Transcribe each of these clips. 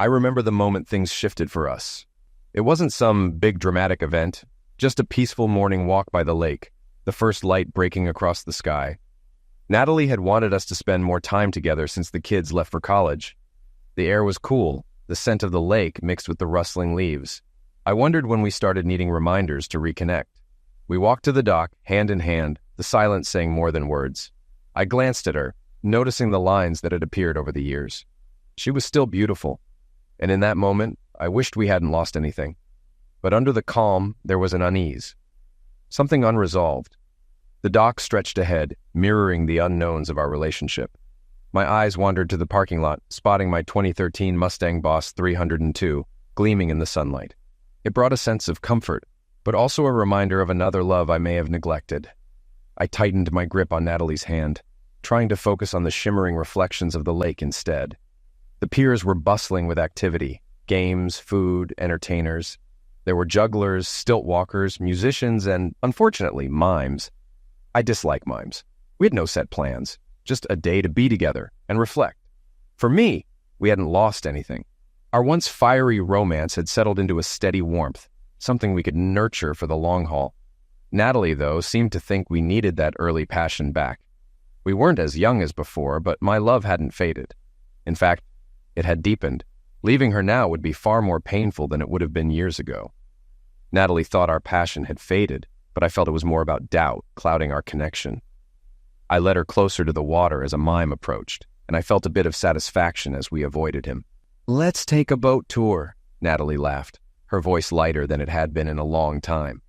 I remember the moment things shifted for us. It wasn't some big dramatic event, just a peaceful morning walk by the lake, the first light breaking across the sky. Natalie had wanted us to spend more time together since the kids left for college. The air was cool, the scent of the lake mixed with the rustling leaves. I wondered when we started needing reminders to reconnect. We walked to the dock, hand in hand, the silence saying more than words. I glanced at her, noticing the lines that had appeared over the years. She was still beautiful, and in that moment, I wished we hadn't lost anything. But under the calm, there was an unease. Something unresolved. The dock stretched ahead, mirroring the unknowns of our relationship. My eyes wandered to the parking lot, spotting my 2013 Mustang Boss 302, gleaming in the sunlight. It brought a sense of comfort, but also a reminder of another love I may have neglected. I tightened my grip on Natalie's hand, trying to focus on the shimmering reflections of the lake instead. The piers were bustling with activity, games, food, entertainers. There were jugglers, stilt walkers, musicians, and, unfortunately, mimes. I dislike mimes. We had no set plans, just a day to be together and reflect. For me, we hadn't lost anything. Our once fiery romance had settled into a steady warmth, something we could nurture for the long haul. Natalie, though, seemed to think we needed that early passion back. We weren't as young as before, but my love hadn't faded. In fact, it had deepened. Leaving her now would be far more painful than it would have been years ago. Natalie thought our passion had faded, but I felt it was more about doubt clouding our connection. I led her closer to the water as a mime approached, and I felt a bit of satisfaction as we avoided him. "Let's take a boat tour," Natalie laughed, her voice lighter than it had been in a long time.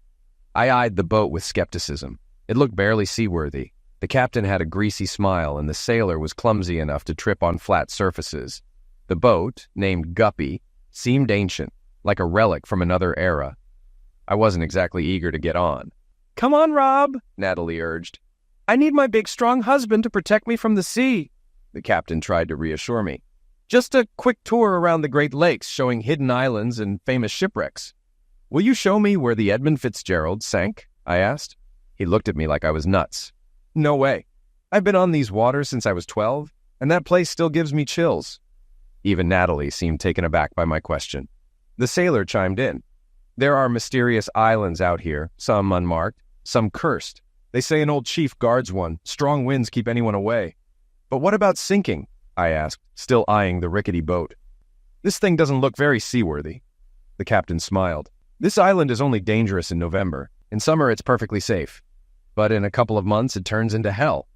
I eyed the boat with skepticism. It looked barely seaworthy. The captain had a greasy smile, and the sailor was clumsy enough to trip on flat surfaces. The boat, named Guppy, seemed ancient, like a relic from another era. I wasn't exactly eager to get on. "Come on, Rob," Natalie urged. "I need my big, strong husband to protect me from the sea." The captain tried to reassure me. "Just a quick tour around the Great Lakes showing hidden islands and famous shipwrecks." "Will you show me where the Edmund Fitzgerald sank?" I asked. He looked at me like I was nuts. "No way. I've been on these waters since I was 12, and that place still gives me chills." Even Natalie seemed taken aback by my question. The sailor chimed in. "There are mysterious islands out here, some unmarked, some cursed. They say an old chief guards one. Strong winds keep anyone away." "But what about sinking?" I asked, still eyeing the rickety boat. "This thing doesn't look very seaworthy." The captain smiled. "This island is only dangerous in November. In summer, it's perfectly safe. But in a couple of months, it turns into hell.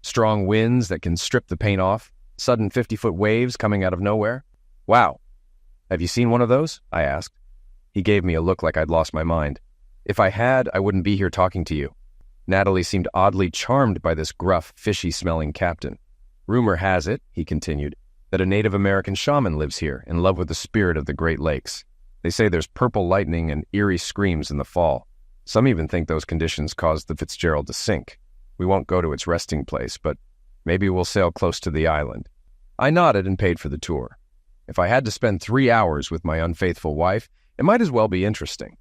Strong winds that can strip the paint off, sudden 50-foot waves coming out of nowhere." "Wow. Have you seen one of those?" I asked. He gave me a look like I'd lost my mind. "If I had, I wouldn't be here talking to you." Natalie seemed oddly charmed by this gruff, fishy-smelling captain. "Rumor has it," he continued, "that a Native American shaman lives here, in love with the spirit of the Great Lakes. They say there's purple lightning and eerie screams in the fall. Some even think those conditions caused the Fitzgerald to sink. We won't go to its resting place, but maybe we'll sail close to the island." I nodded and paid for the tour. If I had to spend 3 hours with my unfaithful wife, it might as well be interesting.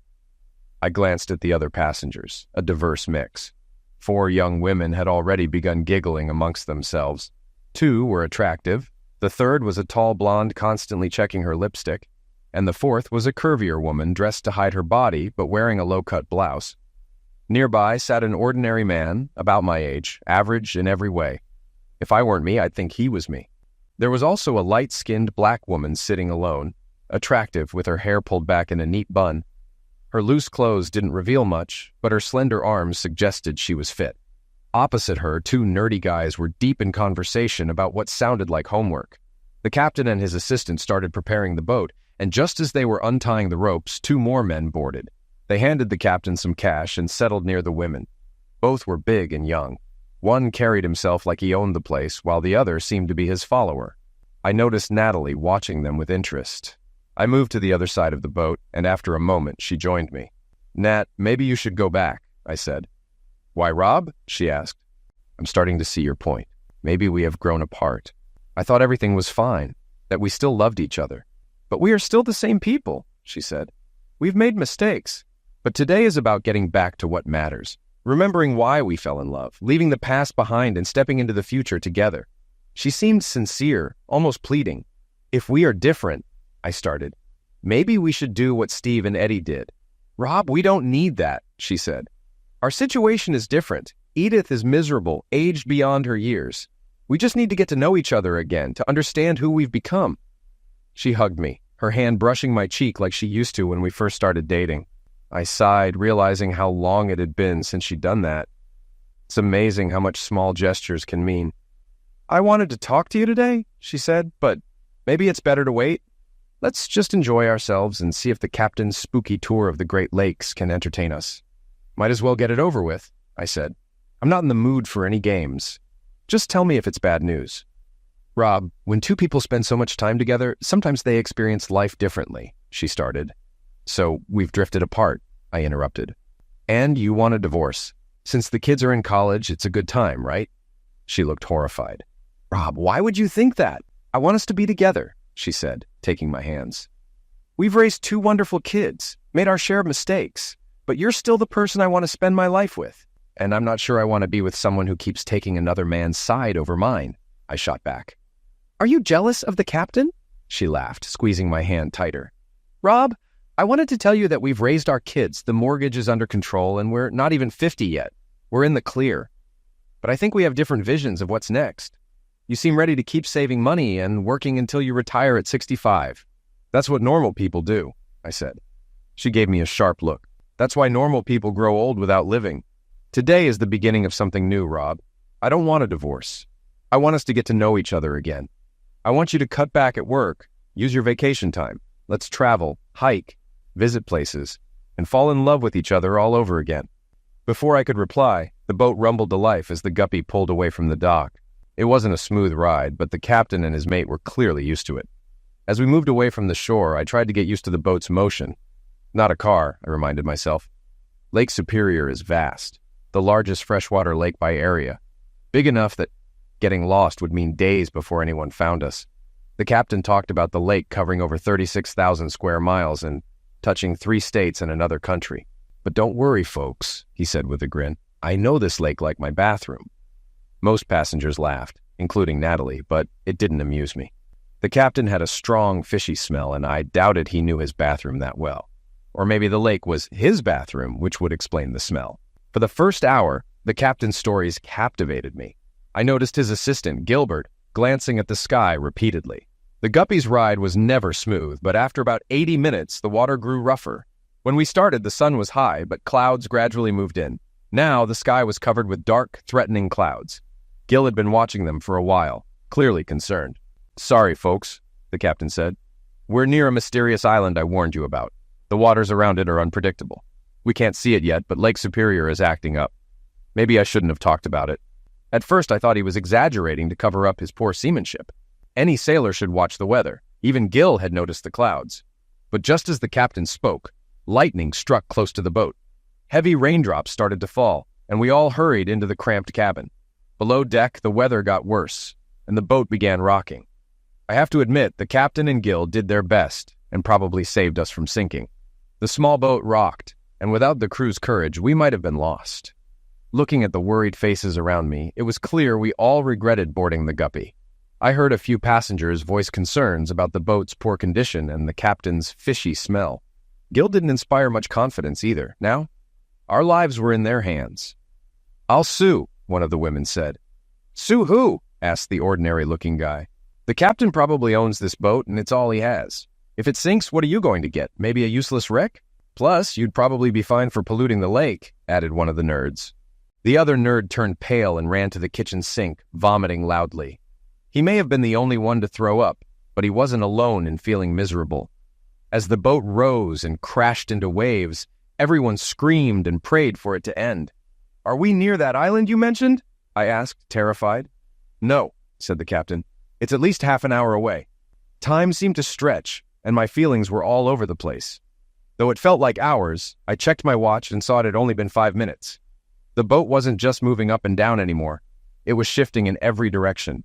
I glanced at the other passengers, a diverse mix. 4 young women had already begun giggling amongst themselves. 2 were attractive. The third was a tall blonde constantly checking her lipstick, and the fourth was a curvier woman dressed to hide her body but wearing a low-cut blouse. Nearby sat an ordinary man, about my age, average in every way. If I weren't me, I'd think he was me. There was also a light-skinned black woman sitting alone, attractive with her hair pulled back in a neat bun. Her loose clothes didn't reveal much, but her slender arms suggested she was fit. Opposite her, 2 nerdy guys were deep in conversation about what sounded like homework. The captain and his assistant started preparing the boat, and just as they were untying the ropes, 2 more men boarded. They handed the captain some cash and settled near the women. Both were big and young. One carried himself like he owned the place, while the other seemed to be his follower. I noticed Natalie watching them with interest. I moved to the other side of the boat, and after a moment, she joined me. "Nat, maybe you should go back," I said. "Why, Rob?" she asked. "I'm starting to see your point. Maybe we have grown apart. I thought everything was fine, that we still loved each other." "But we are still the same people," she said. "We've made mistakes. But today is about getting back to what matters, remembering why we fell in love, leaving the past behind and stepping into the future together." She seemed sincere, almost pleading. "If we are different, I started. Maybe we should do what Steve and Eddie did. Rob, we don't need that, she said. Our situation is different. Edith is miserable, aged beyond her years. We just need to get to know each other again, to understand who we've become. She hugged me, her hand brushing my cheek like she used to when we first started dating. I sighed, realizing how long it had been since she'd done that. It's amazing how much small gestures can mean. I wanted to talk to you today, she said, but maybe it's better to wait. Let's just enjoy ourselves and see if the captain's spooky tour of the Great Lakes can entertain us. Might as well get it over with, I said. I'm not in the mood for any games. Just tell me if it's bad news. Rob, when two people spend so much time together, sometimes they experience life differently, she started. So we've drifted apart, I interrupted. And you want a divorce. Since the kids are in college, it's a good time, right? She looked horrified. Rob, why would you think that? I want us to be together, she said, taking my hands. We've raised two wonderful kids, made our share of mistakes, but you're still the person I want to spend my life with. And I'm not sure I want to be with someone who keeps taking another man's side over mine, I shot back. Are you jealous of the captain? She laughed, squeezing my hand tighter. Rob, I wanted to tell you that we've raised our kids, the mortgage is under control, and we're not even 50 yet. We're in the clear. But I think we have different visions of what's next. You seem ready to keep saving money and working until you retire at 65. That's what normal people do, I said. She gave me a sharp look. That's why normal people grow old without living. Today is the beginning of something new, Rob. I don't want a divorce. I want us to get to know each other again. I want you to cut back at work, use your vacation time. Let's travel, hike, visit places, and fall in love with each other all over again. Before I could reply, the boat rumbled to life as the guppy pulled away from the dock. It wasn't a smooth ride, but the captain and his mate were clearly used to it. As we moved away from the shore, I tried to get used to the boat's motion. Not a car, I reminded myself. Lake Superior is vast, the largest freshwater lake by area, big enough that getting lost would mean days before anyone found us. The captain talked about the lake covering over 36,000 square miles and touching 3 states and another country. But don't worry, folks, he said with a grin. I know this lake like my bathroom. Most passengers laughed, including Natalie, but it didn't amuse me. The captain had a strong, fishy smell, and I doubted he knew his bathroom that well. Or maybe the lake was his bathroom, which would explain the smell. For the first hour, the captain's stories captivated me. I noticed his assistant, Gilbert, glancing at the sky repeatedly. The guppy's ride was never smooth, but after about 80 minutes, the water grew rougher. When we started, the sun was high, but clouds gradually moved in. Now, the sky was covered with dark, threatening clouds. Gil had been watching them for a while, clearly concerned. Sorry, folks, the captain said. We're near a mysterious island I warned you about. The waters around it are unpredictable. We can't see it yet, but Lake Superior is acting up. Maybe I shouldn't have talked about it. At first, I thought he was exaggerating to cover up his poor seamanship. Any sailor should watch the weather. Even Gil had noticed the clouds. But just as the captain spoke, lightning struck close to the boat. Heavy raindrops started to fall, and we all hurried into the cramped cabin. Below deck, the weather got worse, and the boat began rocking. I have to admit, the captain and Gil did their best and probably saved us from sinking. The small boat rocked, and without the crew's courage, we might have been lost. Looking at the worried faces around me, it was clear we all regretted boarding the guppy. I heard a few passengers voice concerns about the boat's poor condition and the captain's fishy smell. Gil didn't inspire much confidence either. Now, our lives were in their hands. I'll sue, one of the women said. Sue who? Asked the ordinary-looking guy. The captain probably owns this boat, and it's all he has. If it sinks, what are you going to get? Maybe a useless wreck? Plus, you'd probably be fined for polluting the lake, added one of the nerds. The other nerd turned pale and ran to the kitchen sink, vomiting loudly. He may have been the only one to throw up, but he wasn't alone in feeling miserable. As the boat rose and crashed into waves, everyone screamed and prayed for it to end. Are we near that island you mentioned? I asked, terrified. No, said the captain. It's at least half an hour away. Time seemed to stretch, and my feelings were all over the place. Though it felt like hours, I checked my watch and saw it had only been 5 minutes. The boat wasn't just moving up and down anymore. It was shifting in every direction.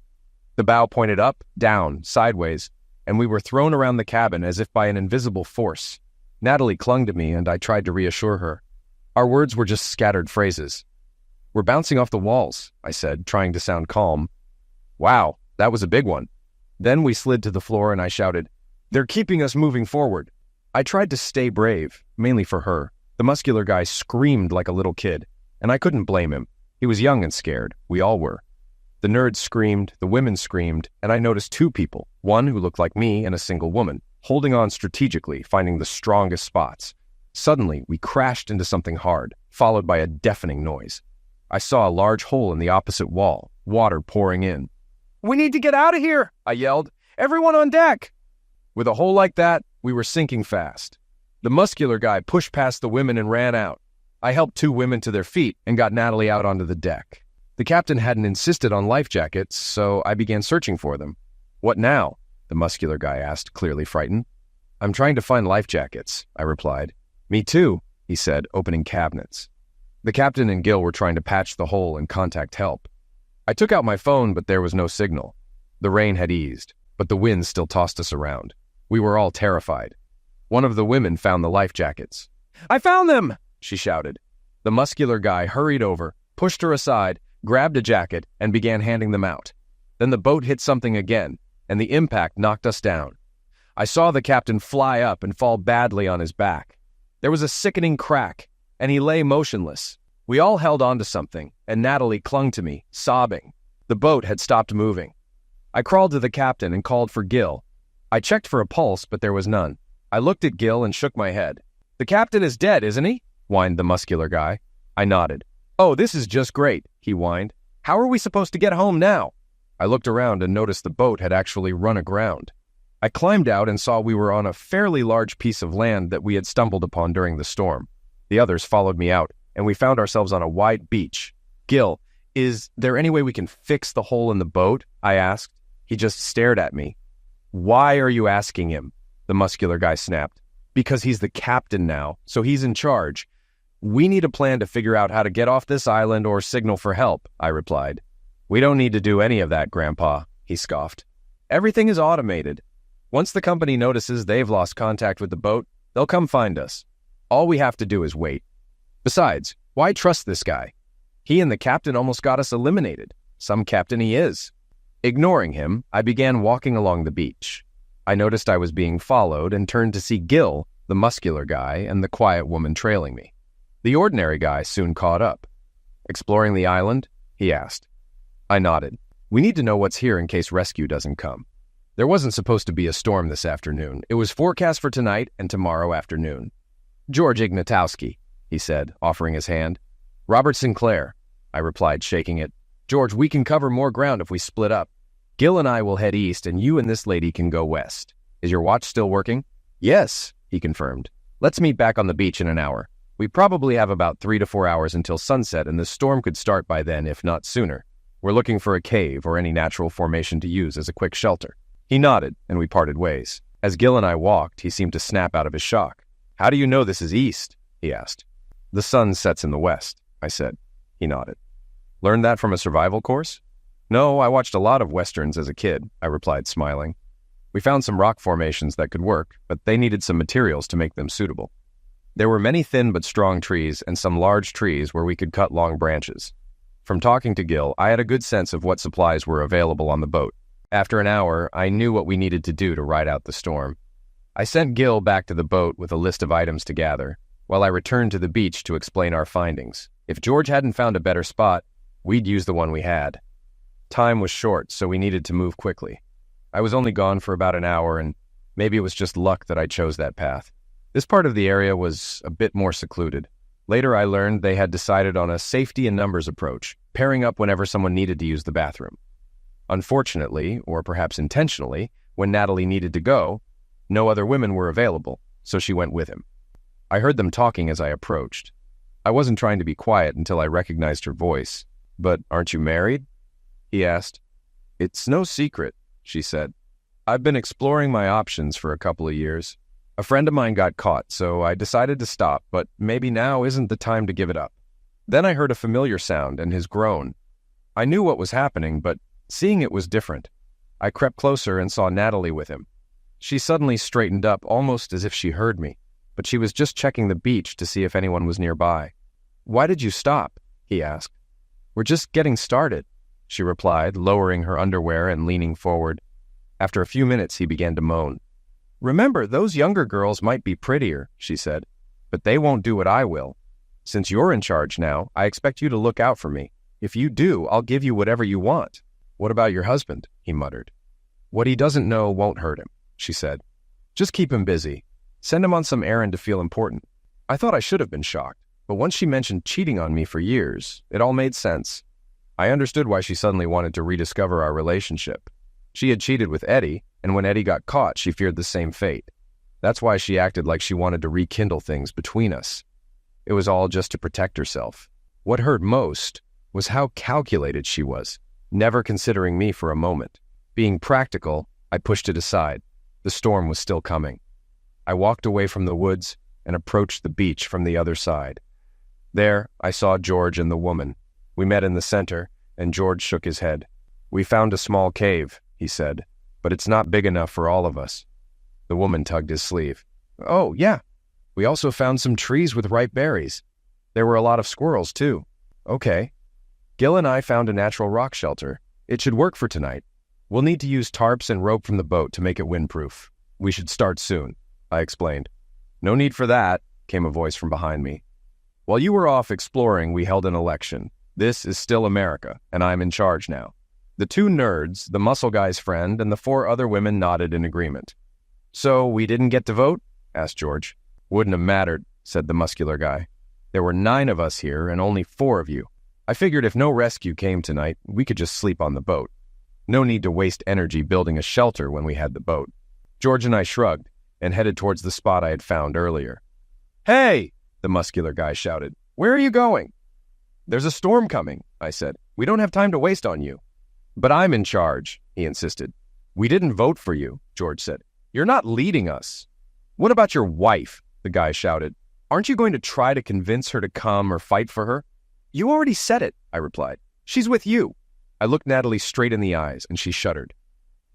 The bow pointed up, down, sideways, and we were thrown around the cabin as if by an invisible force. Natalie clung to me, and I tried to reassure her. Our words were just scattered phrases. We're bouncing off the walls, I said, trying to sound calm. Wow, that was a big one. Then we slid to the floor, and I shouted, They're keeping us moving forward. I tried to stay brave, mainly for her. The muscular guy screamed like a little kid, and I couldn't blame him. He was young and scared. We all were. The nerds screamed, the women screamed, and I noticed two people, one who looked like me and a single woman, holding on strategically, finding the strongest spots. Suddenly, we crashed into something hard, followed by a deafening noise. I saw a large hole in the opposite wall, water pouring in. "We need to get out of here," I yelled. "Everyone on deck!" With a hole like that, we were sinking fast. The muscular guy pushed past the women and ran out. I helped two women to their feet and got Natalie out onto the deck. The captain hadn't insisted on life jackets, so I began searching for them. "What now?" the muscular guy asked, clearly frightened. "I'm trying to find life jackets," I replied. "Me too," he said, opening cabinets. The captain and Gil were trying to patch the hole and contact help. I took out my phone, but there was no signal. The rain had eased, but the wind still tossed us around. We were all terrified. One of the women found the life jackets. "I found them!" she shouted. The muscular guy hurried over, pushed her aside, grabbed a jacket, and began handing them out. Then the boat hit something again, and the impact knocked us down. I saw the captain fly up and fall badly on his back. There was a sickening crack, and he lay motionless. We all held on to something, and Natalie clung to me, sobbing. The boat had stopped moving. I crawled to the captain and called for Gil. I checked for a pulse, but there was none. I looked at Gil and shook my head. "The captain is dead, isn't he?" whined the muscular guy. I nodded. "Oh, this is just great," he whined. "How are we supposed to get home now?" I looked around and noticed the boat had actually run aground. I climbed out and saw we were on a fairly large piece of land that we had stumbled upon during the storm. The others followed me out, and we found ourselves on a wide beach. "Gil, is there any way we can fix the hole in the boat?" I asked. He just stared at me. "Why are you asking him?" the muscular guy snapped. "Because he's the captain now, so he's in charge. We need a plan to figure out how to get off this island or signal for help," I replied. "We don't need to do any of that, Grandpa," he scoffed. "Everything is automated. Once the company notices they've lost contact with the boat, they'll come find us. All we have to do is wait. Besides, why trust this guy? He and the captain almost got us eliminated. Some captain he is." Ignoring him, I began walking along the beach. I noticed I was being followed and turned to see Gil, the muscular guy, and the quiet woman trailing me. The ordinary guy soon caught up. "Exploring the island?" he asked. I nodded. "We need to know what's here in case rescue doesn't come." There wasn't supposed to be a storm this afternoon. It was forecast for tonight and tomorrow afternoon. "George Ignatowski," he said, offering his hand. "Robert Sinclair," I replied, shaking it. "George, we can cover more ground if we split up. Gil and I will head east, and you and this lady can go west. Is your watch still working?" "Yes," he confirmed. "Let's meet back on the beach in an hour. We probably have about 3 to 4 hours until sunset, and the storm could start by then, if not sooner. We're looking for a cave or any natural formation to use as a quick shelter." He nodded, and we parted ways. As Gil and I walked, he seemed to snap out of his shock. "How do you know this is east?" he asked. "The sun sets in the west," I said. He nodded. "Learned that from a survival course?" "No, I watched a lot of westerns as a kid," I replied, smiling. "We found some rock formations that could work, but they needed some materials to make them suitable. There were many thin but strong trees and some large trees where we could cut long branches. From talking to Gil, I had a good sense of what supplies were available on the boat. After an hour, I knew what we needed to do to ride out the storm. I sent Gil back to the boat with a list of items to gather, while I returned to the beach to explain our findings. If George hadn't found a better spot, we'd use the one we had. Time was short, so we needed to move quickly. I was only gone for about an hour, and maybe it was just luck that I chose that path. This part of the area was a bit more secluded. Later I learned they had decided on a safety in numbers approach, pairing up whenever someone needed to use the bathroom. Unfortunately, or perhaps intentionally, when Natalie needed to go, no other women were available, so she went with him. I heard them talking as I approached. I wasn't trying to be quiet until I recognized her voice. "But aren't you married?" he asked. "It's no secret," she said. "I've been exploring my options for a couple of years. A friend of mine got caught, so I decided to stop, but maybe now isn't the time to give it up." Then I heard a familiar sound and his groan. I knew what was happening, but seeing it was different. I crept closer and saw Natalie with him. She suddenly straightened up, almost as if she heard me, but she was just checking the beach to see if anyone was nearby. "Why did you stop?" he asked. "We're just getting started," she replied, lowering her underwear and leaning forward. After a few minutes, he began to moan. Remember, those younger girls might be prettier, she said, but they won't do what I will. Since you're in charge now, I expect you to look out for me. If you do, I'll give you whatever you want. What about your husband? He muttered. What he doesn't know won't hurt him, she said. Just keep him busy. Send him on some errand to feel important. I thought I should have been shocked, but once she mentioned cheating on me for years, it all made sense. I understood why she suddenly wanted to rediscover our relationship. She had cheated with Eddie, and when Eddie got caught, she feared the same fate. That's why she acted like she wanted to rekindle things between us. It was all just to protect herself. What hurt most was how calculated she was, never considering me for a moment. Being practical, I pushed it aside. The storm was still coming. I walked away from the woods and approached the beach from the other side. There, I saw George and the woman. We met in the center, and George shook his head. We found a small cave, he said, but it's not big enough for all of us. The woman tugged his sleeve. Oh, yeah. We also found some trees with ripe berries. There were a lot of squirrels, too. Okay. Gil and I found a natural rock shelter. It should work for tonight. We'll need to use tarps and rope from the boat to make it windproof. We should start soon, I explained. No need for that, came a voice from behind me. While you were off exploring, we held an election. This is still America, and I'm in charge now. The two nerds, the muscle guy's friend, and the 4 other women nodded in agreement. So we didn't get to vote? Asked George. Wouldn't have mattered, said the muscular guy. There were 9 of us here and only 4 of you. I figured if no rescue came tonight, we could just sleep on the boat. No need to waste energy building a shelter when we had the boat. George and I shrugged and headed towards the spot I had found earlier. Hey, the muscular guy shouted. Where are you going? There's a storm coming, I said. We don't have time to waste on you. But I'm in charge, he insisted. We didn't vote for you, George said. You're not leading us. What about your wife? The guy shouted. Aren't you going to try to convince her to come or fight for her? You already said it, I replied. She's with you. I looked Natalie straight in the eyes, and she shuddered.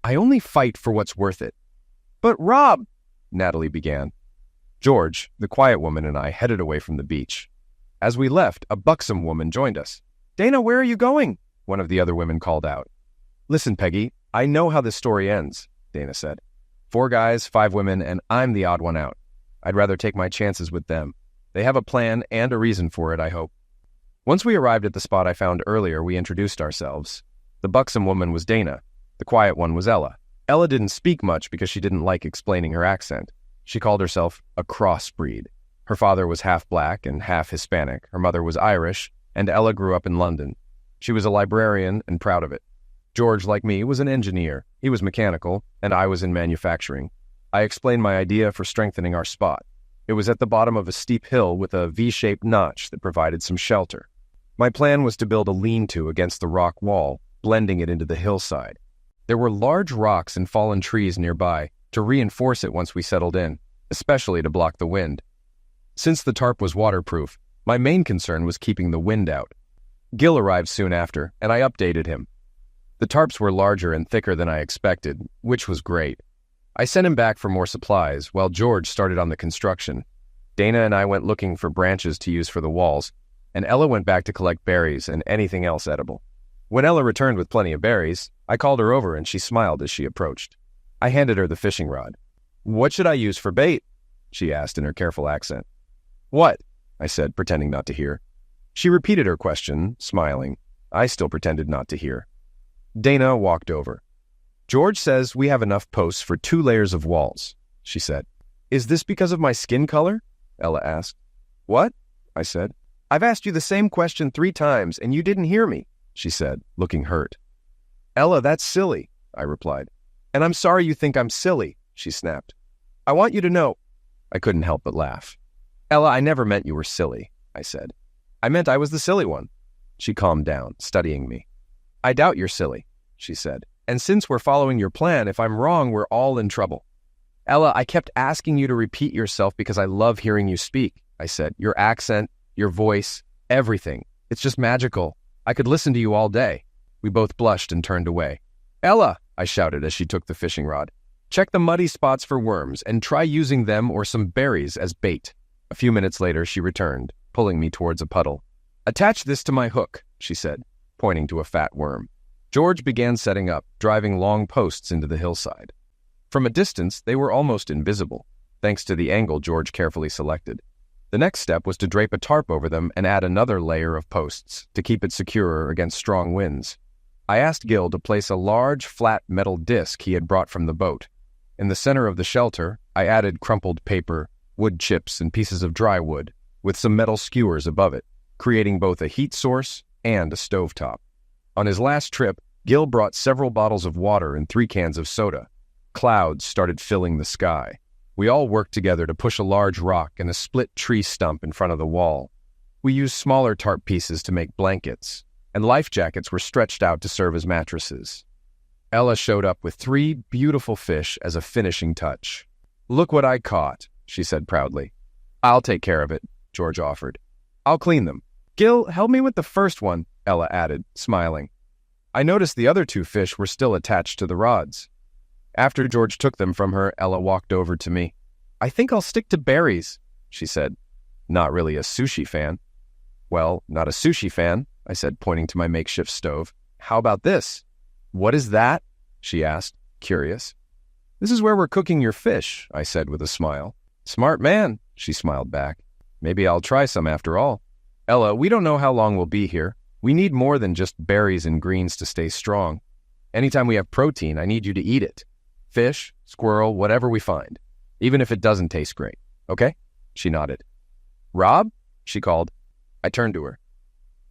I only fight for what's worth it. But Rob, Natalie began. George, the quiet woman, and I headed away from the beach. As we left, a buxom woman joined us. Dana, where are you going? One of the other women called out. Listen, Peggy, I know how this story ends, Dana said. 4 guys, 5 women, and I'm the odd one out. I'd rather take my chances with them. They have a plan and a reason for it, I hope. Once we arrived at the spot I found earlier, we introduced ourselves. The buxom woman was Dana. The quiet one was Ella. Ella didn't speak much because she didn't like explaining her accent. She called herself a crossbreed. Her father was half black and half Hispanic. Her mother was Irish, and Ella grew up in London. She was a librarian and proud of it. George, like me, was an engineer. He was mechanical, and I was in manufacturing. I explained my idea for strengthening our spot. It was at the bottom of a steep hill with a V-shaped notch that provided some shelter. My plan was to build a lean-to against the rock wall, blending it into the hillside. There were large rocks and fallen trees nearby to reinforce it once we settled in, especially to block the wind. Since the tarp was waterproof, my main concern was keeping the wind out. Gil arrived soon after, and I updated him. The tarps were larger and thicker than I expected, which was great. I sent him back for more supplies, while George started on the construction. Dana and I went looking for branches to use for the walls, and Ella went back to collect berries and anything else edible. When Ella returned with plenty of berries, I called her over and she smiled as she approached. I handed her the fishing rod. What should I use for bait? She asked in her careful accent. What? I said, pretending not to hear. She repeated her question, smiling. I still pretended not to hear. Dana walked over. George says we have enough posts for 2 layers of walls, she said. Is this because of my skin color? Ella asked. What? I said. I've asked you the same question 3 times and you didn't hear me, she said, looking hurt. Ella, that's silly, I replied. And I'm sorry you think I'm silly, she snapped. I want you to know. I couldn't help but laugh. Ella, I never meant you were silly, I said. I meant I was the silly one. She calmed down, studying me. I doubt you're silly, she said. And since we're following your plan, if I'm wrong, we're all in trouble. Ella, I kept asking you to repeat yourself because I love hearing you speak, I said. Your accent, your voice, everything. It's just magical. I could listen to you all day. We both blushed and turned away. Ella, I shouted as she took the fishing rod. Check the muddy spots for worms and try using them or some berries as bait. A few minutes later, she returned, pulling me towards a puddle. Attach this to my hook, she said, pointing to a fat worm. George began setting up, driving long posts into the hillside. From a distance, they were almost invisible, thanks to the angle George carefully selected. The next step was to drape a tarp over them and add another layer of posts to keep it secure against strong winds. I asked Gil to place a large, flat metal disc he had brought from the boat. In the center of the shelter, I added crumpled paper, wood chips, and pieces of dry wood, with some metal skewers above it, creating both a heat source and a stovetop. On his last trip, Gil brought several bottles of water and 3 cans of soda. Clouds started filling the sky. We all worked together to push a large rock and a split tree stump in front of the wall. We used smaller tarp pieces to make blankets, and life jackets were stretched out to serve as mattresses. Ella showed up with 3 beautiful fish as a finishing touch. "Look what I caught," she said proudly. "I'll take care of it," George offered. "I'll clean them." "Gil, help me with the first one," Ella added, smiling. I noticed the other 2 fish were still attached to the rods. After George took them from her, Ella walked over to me. "I think I'll stick to berries," she said. "Not really a sushi fan." "Well, not a sushi fan," I said, pointing to my makeshift stove. "How about this?" "What is that?" she asked, curious. "This is where we're cooking your fish," I said with a smile. "Smart man," she smiled back. "Maybe I'll try some after all." "Ella, we don't know how long we'll be here. We need more than just berries and greens to stay strong. Anytime we have protein, I need you to eat it. Fish, squirrel, whatever we find. Even if it doesn't taste great. Okay?" She nodded. "Rob?" she called. I turned to her.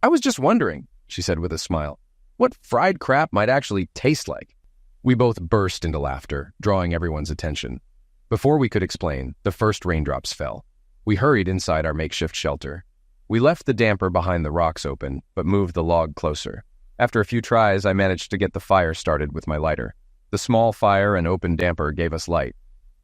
"I was just wondering," she said with a smile, "what fried crap might actually taste like." We both burst into laughter, drawing everyone's attention. Before we could explain, the first raindrops fell. We hurried inside our makeshift shelter. We left the damper behind the rocks open, but moved the log closer. After a few tries, I managed to get the fire started with my lighter. The small fire and open damper gave us light.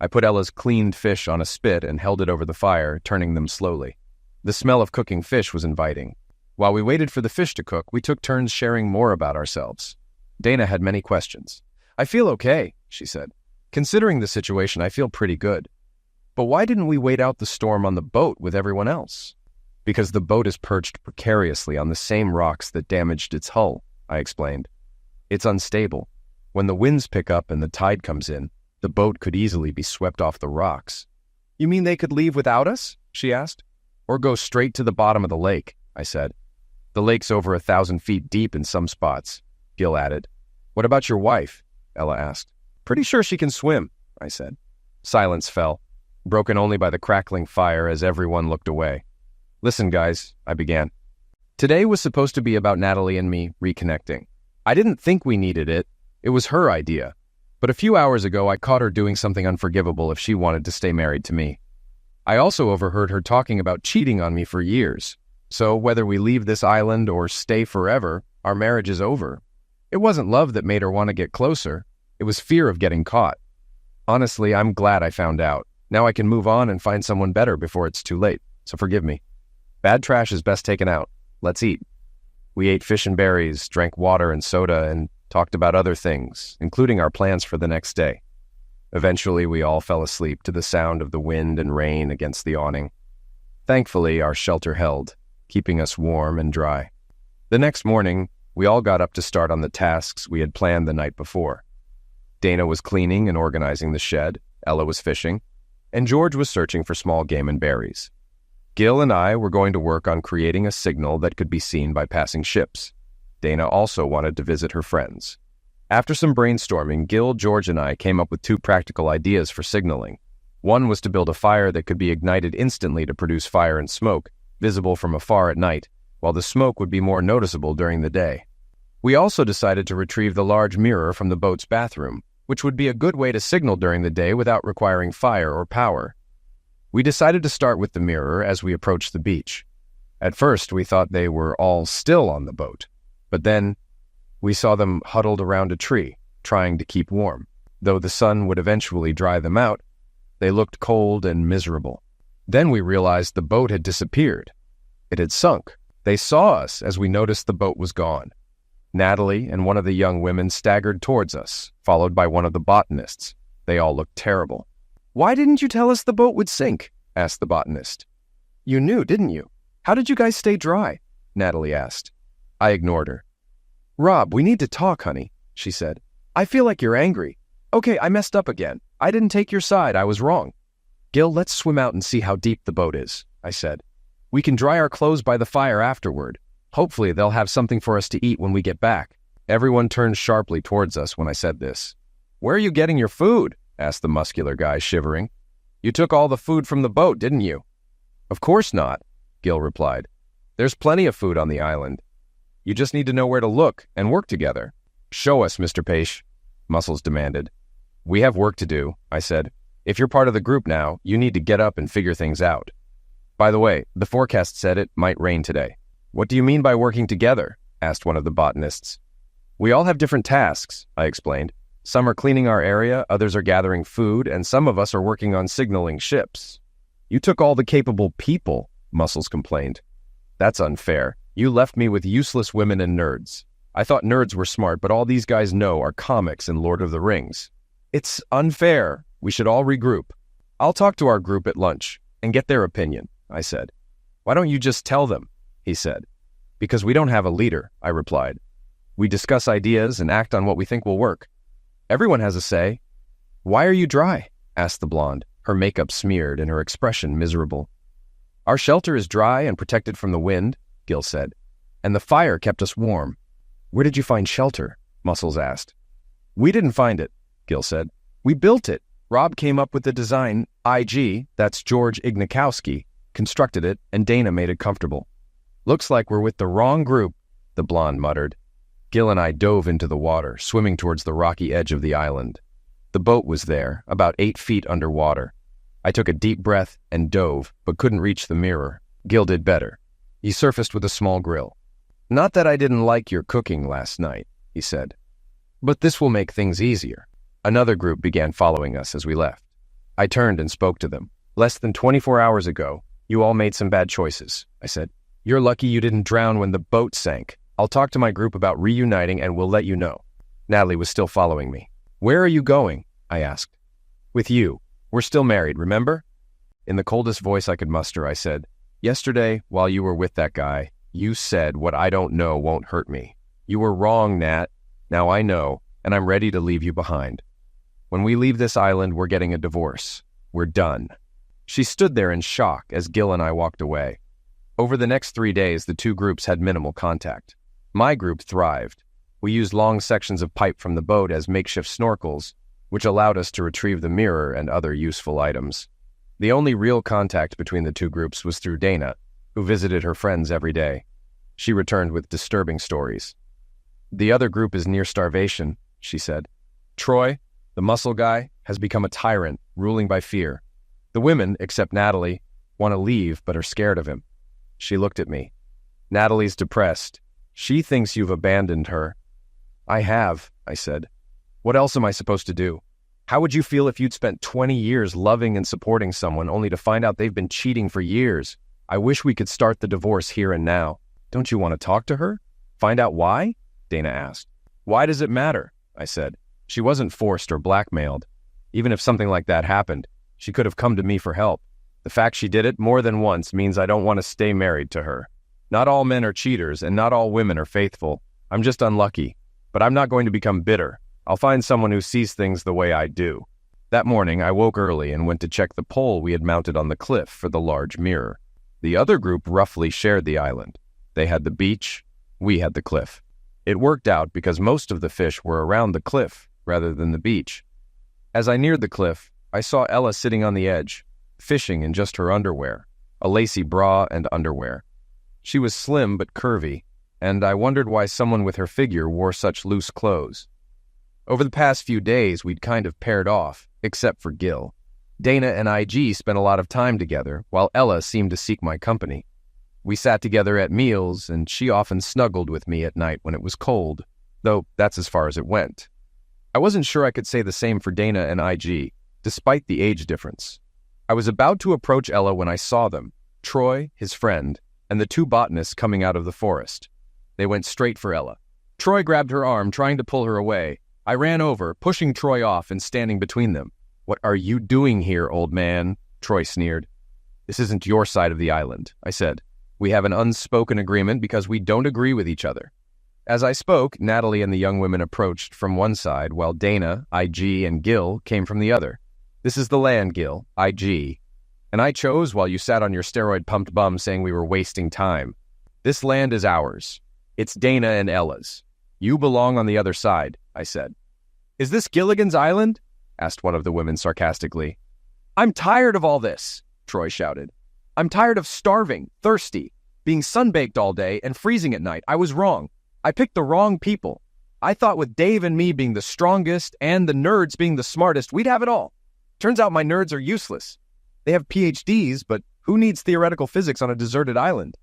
I put Ella's cleaned fish on a spit and held it over the fire, turning them slowly. The smell of cooking fish was inviting. While we waited for the fish to cook, we took turns sharing more about ourselves. Dana had many questions. "I feel okay," she said. "Considering the situation, I feel pretty good. But why didn't we wait out the storm on the boat with everyone else?" "Because the boat is perched precariously on the same rocks that damaged its hull," I explained. "It's unstable. When the winds pick up and the tide comes in, the boat could easily be swept off the rocks." "You mean they could leave without us?" she asked. "Or go straight to the bottom of the lake," I said. "The lake's over 1,000 feet deep in some spots," Gil added. "What about your wife?" Ella asked. "Pretty sure she can swim," I said. Silence fell, broken only by the crackling fire as everyone looked away. "Listen, guys," I began. "Today was supposed to be about Natalie and me reconnecting. I didn't think we needed it. It was her idea. But a few hours ago, I caught her doing something unforgivable if she wanted to stay married to me. I also overheard her talking about cheating on me for years. So whether we leave this island or stay forever, our marriage is over. It wasn't love that made her want to get closer. It was fear of getting caught. Honestly, I'm glad I found out. Now I can move on and find someone better before it's too late, so forgive me. Bad trash is best taken out. Let's eat." We ate fish and berries, drank water and soda, and talked about other things, including our plans for the next day. Eventually, we all fell asleep to the sound of the wind and rain against the awning. Thankfully, our shelter held, keeping us warm and dry. The next morning, we all got up to start on the tasks we had planned the night before. Dana was cleaning and organizing the shed, Ella was fishing, and George was searching for small game and berries. Gil and I were going to work on creating a signal that could be seen by passing ships. Dana also wanted to visit her friends. After some brainstorming, Gil, George, and I came up with 2 practical ideas for signaling. One was to build a fire that could be ignited instantly to produce fire and smoke, visible from afar at night, while the smoke would be more noticeable during the day. We also decided to retrieve the large mirror from the boat's bathroom, which would be a good way to signal during the day without requiring fire or power. We decided to start with the mirror as we approached the beach. At first, we thought they were all still on the boat, but then we saw them huddled around a tree, trying to keep warm. Though the sun would eventually dry them out, they looked cold and miserable. Then we realized the boat had disappeared. It had sunk. They saw us as we noticed the boat was gone. Natalie and one of the young women staggered towards us, followed by one of the botanists. They all looked terrible. "Why didn't you tell us the boat would sink?" asked the botanist. "You knew, didn't you? How did you guys stay dry?" Natalie asked. I ignored her. "Rob, we need to talk, honey," she said. "I feel like you're angry." "Okay, I messed up again. I didn't take your side. I was wrong. Gil, let's swim out and see how deep the boat is, I said. We can dry our clothes by the fire afterward. Hopefully they'll have something for us to eat when we get back. Everyone turned sharply towards us when I said this. Where are you getting your food? Asked the muscular guy, shivering. You took all the food from the boat, didn't you? Of course not, Gil replied. There's plenty of food on the island. You just need to know where to look and work together. Show us, Mr. Paish, Muscles demanded. We have work to do, I said. If you're part of the group now, you need to get up and figure things out. By the way, the forecast said it might rain today. What do you mean by working together? Asked one of the botanists. We all have different tasks, I explained. Some are cleaning our area, others are gathering food, and some of us are working on signaling ships. You took all the capable people, Muscles complained. That's unfair. You left me with useless women and nerds. I thought nerds were smart, but all these guys know are comics and Lord of the Rings. It's unfair. We should all regroup. I'll talk to our group at lunch and get their opinion, I said. Why don't you just tell them? He said. Because we don't have a leader, I replied. We discuss ideas and act on what we think will work. Everyone has a say. Why are you dry? Asked the blonde, her makeup smeared and her expression miserable. Our shelter is dry and protected from the wind, Gil said, and the fire kept us warm. Where did you find shelter? Muscles asked. We didn't find it, Gil said. We built it. Rob came up with the design, IG, that's George Ignikowski, constructed it, and Dana made it comfortable. Looks like we're with the wrong group, the blonde muttered. Gil and I dove into the water, swimming towards the rocky edge of the island. The boat was there, about 8 feet underwater. I took a deep breath and dove, but couldn't reach the mirror. Gil did better. He surfaced with a small grill. Not that I didn't like your cooking last night, he said. But this will make things easier. Another group began following us as we left. I turned and spoke to them. Less than 24 hours ago, you all made some bad choices, I said. You're lucky you didn't drown when the boat sank. I'll talk to my group about reuniting and we'll let you know. Natalie was still following me. Where are you going? I asked. With you. We're still married, remember? In the coldest voice I could muster, I said, Yesterday, while you were with that guy, you said what I don't know won't hurt me. You were wrong, Nat. Now I know, and I'm ready to leave you behind. When we leave this island, we're getting a divorce. We're done. She stood there in shock as Gil and I walked away. Over the next 3 days, the two groups had minimal contact. My group thrived. We used long sections of pipe from the boat as makeshift snorkels, which allowed us to retrieve the mirror and other useful items. The only real contact between the two groups was through Dana, who visited her friends every day. She returned with disturbing stories. The other group is near starvation, she said. Troy, the muscle guy, has become a tyrant, ruling by fear. The women, except Natalie, want to leave but are scared of him. She looked at me. Natalie's depressed. She thinks you've abandoned her. I have, I said. What else am I supposed to do? How would you feel if you'd spent 20 years loving and supporting someone only to find out they've been cheating for years? I wish we could start the divorce here and now. Don't you want to talk to her? Find out why? Dana asked. Why does it matter? I said. She wasn't forced or blackmailed. Even if something like that happened, she could have come to me for help. The fact she did it more than once means I don't want to stay married to her. Not all men are cheaters and not all women are faithful. I'm just unlucky. But I'm not going to become bitter. I'll find someone who sees things the way I do. That morning, I woke early and went to check the pole we had mounted on the cliff for the large mirror. The other group roughly shared the island. They had the beach, we had the cliff. It worked out because most of the fish were around the cliff rather than the beach. As I neared the cliff, I saw Ella sitting on the edge, fishing in just her underwear, a lacy bra and underwear. She was slim but curvy, and I wondered why someone with her figure wore such loose clothes. Over the past few days, we'd kind of paired off, except for Gil. Dana and IG spent a lot of time together, while Ella seemed to seek my company. We sat together at meals, and she often snuggled with me at night when it was cold, though that's as far as it went. I wasn't sure I could say the same for Dana and IG, despite the age difference. I was about to approach Ella when I saw them, Troy, his friend, and the two botanists coming out of the forest. They went straight for Ella. Troy grabbed her arm, trying to pull her away. I ran over, pushing Troy off and standing between them. What are you doing here, old man? Troy sneered. This isn't your side of the island, I said. We have an unspoken agreement because we don't agree with each other. As I spoke, Natalie and the young women approached from one side, while Dana, IG, and Gil came from the other. This is the land, Gil, IG. And I chose while you sat on your steroid-pumped bum saying we were wasting time. This land is ours. It's Dana and Ella's. You belong on the other side, I said. Is this Gilligan's Island? Asked one of the women sarcastically. I'm tired of all this, Troy shouted. I'm tired of starving, thirsty, being sunbaked all day and freezing at night. I was wrong. I picked the wrong people. I thought with Dave and me being the strongest and the nerds being the smartest, we'd have it all. Turns out my nerds are useless. They have PhDs, but who needs theoretical physics on a deserted island?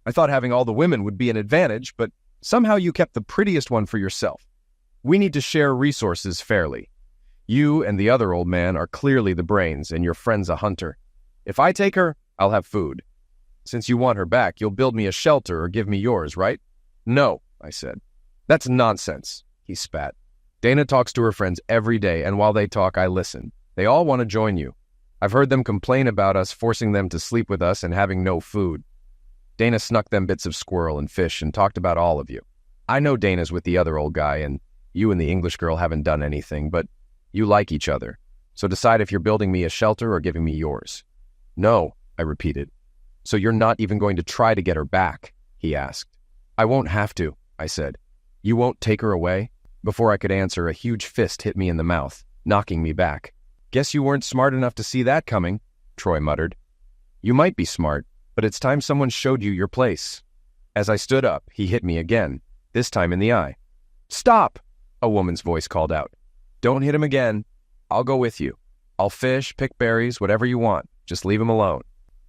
I thought having all the women would be an advantage, but somehow you kept the prettiest one for yourself. We need to share resources fairly. You and the other old man are clearly the brains, and your friend's a hunter. If I take her, I'll have food. Since you want her back, you'll build me a shelter or give me yours, right? No, I said. That's nonsense, he spat. Dana talks to her friends every day, and while they talk, I listen. They all want to join you. I've heard them complain about us forcing them to sleep with us and having no food. Dana snuck them bits of squirrel and fish and talked about all of you. I know Dana's with the other old guy, and you and the English girl haven't done anything, but you like each other. So decide if you're building me a shelter or giving me yours. No, I repeated. So you're not even going to try to get her back, he asked. I won't have to, I said. You won't take her away? Before I could answer, a huge fist hit me in the mouth, knocking me back. Guess you weren't smart enough to see that coming, Troy muttered. You might be smart, but it's time someone showed you your place. As I stood up, he hit me again, this time in the eye. Stop, a woman's voice called out. Don't hit him again. I'll go with you. I'll fish, pick berries, whatever you want. Just leave him alone.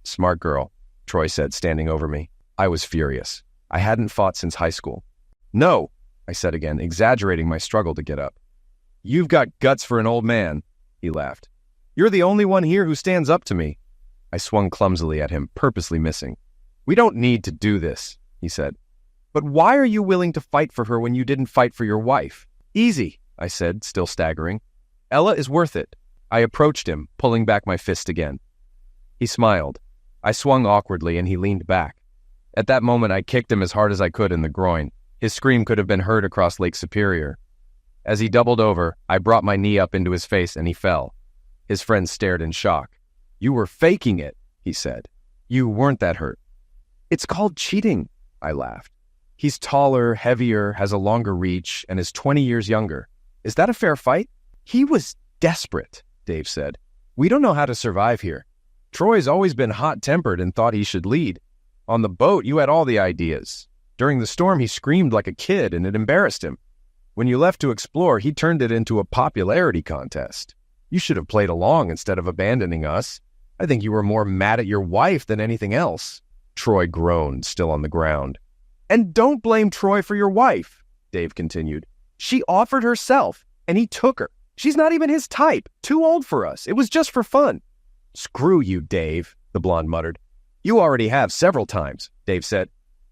Smart girl, Troy said, standing over me. I was furious. I hadn't fought since high school. No, I said again, exaggerating my struggle to get up. You've got guts for an old man, he laughed. You're the only one here who stands up to me. I swung clumsily at him, purposely missing. We don't need to do this, he said. But why are you willing to fight for her when you didn't fight for your wife? Easy, I said, still staggering. Ella is worth it. I approached him, pulling back my fist again. He smiled. I swung awkwardly and he leaned back. At that moment, I kicked him as hard as I could in the groin. His scream could have been heard across Lake Superior. As he doubled over, I brought my knee up into his face and he fell. His friend stared in shock. You were faking it, he said. You weren't that hurt. It's called cheating, I laughed. He's taller, heavier, has a longer reach, and is 20 years younger. Is that a fair fight? He was desperate, Dave said. We don't know how to survive here. Troy's always been hot-tempered and thought he should lead. On the boat, you had all the ideas. During the storm, he screamed like a kid, and it embarrassed him. When you left to explore, he turned it into a popularity contest. You should have played along instead of abandoning us. I think you were more mad at your wife than anything else. Troy groaned, still on the ground. And don't blame Troy for your wife, Dave continued. She offered herself, and he took her. She's not even his type. Too old for us. It was just for fun. Screw you, Dave, the blonde muttered. You already have several times, Dave said.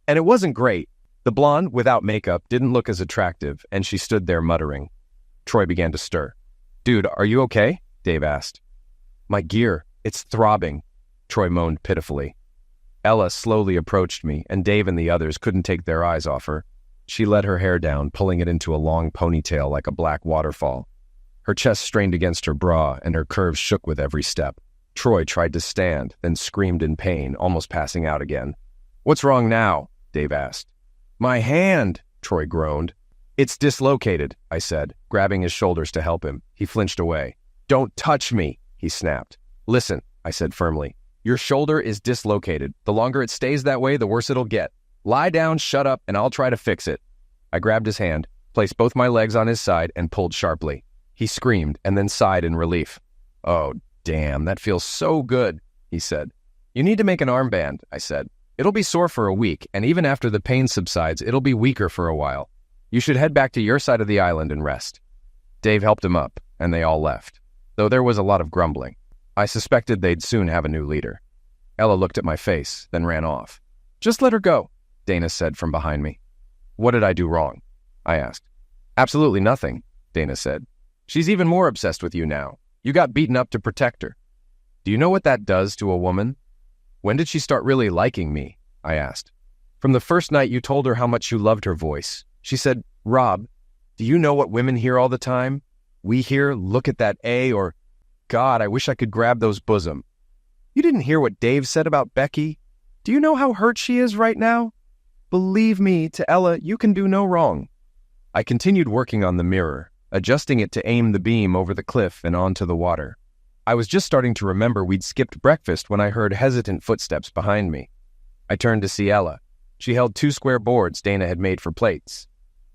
And it wasn't great. The blonde, without makeup, didn't look as attractive, and she stood there muttering. Troy began to stir. Dude, are you okay? Dave asked. My gear, it's throbbing, Troy moaned pitifully. Ella slowly approached me, and Dave and the others couldn't take their eyes off her. She let her hair down, pulling it into a long ponytail like a black waterfall. Her chest strained against her bra, and her curves shook with every step. Troy tried to stand, then screamed in pain, almost passing out again. What's wrong now? Dave asked. My hand, Troy groaned. It's dislocated, I said, grabbing his shoulders to help him. He flinched away. Don't touch me, he snapped. Listen, I said firmly. Your shoulder is dislocated. The longer it stays that way, the worse it'll get. Lie down, shut up, and I'll try to fix it. I grabbed his hand, placed both my legs on his side, and pulled sharply. He screamed and then sighed in relief. Oh, damn, that feels so good, he said. You need to make an armband, I said. It'll be sore for a week, and even after the pain subsides, it'll be weaker for a while. You should head back to your side of the island and rest. Dave helped him up, and they all left, though there was a lot of grumbling. I suspected they'd soon have a new leader. Ella looked at my face, then ran off. Just let her go, Dana said from behind me. What did I do wrong? I asked. Absolutely nothing, Dana said. She's even more obsessed with you now. You got beaten up to protect her. Do you know what that does to a woman? When did she start really liking me? I asked. From the first night you told her how much you loved her voice. She said, Rob, do you know what women hear all the time? We hear, look at that A, or God, I wish I could grab those bosom. You didn't hear what Dave said about Becky? Do you know how hurt she is right now? Believe me, to Ella, you can do no wrong. I continued working on the mirror, adjusting it to aim the beam over the cliff and onto the water. I was just starting to remember we'd skipped breakfast when I heard hesitant footsteps behind me. I turned to see Ella. She held 2 square boards Dana had made for plates.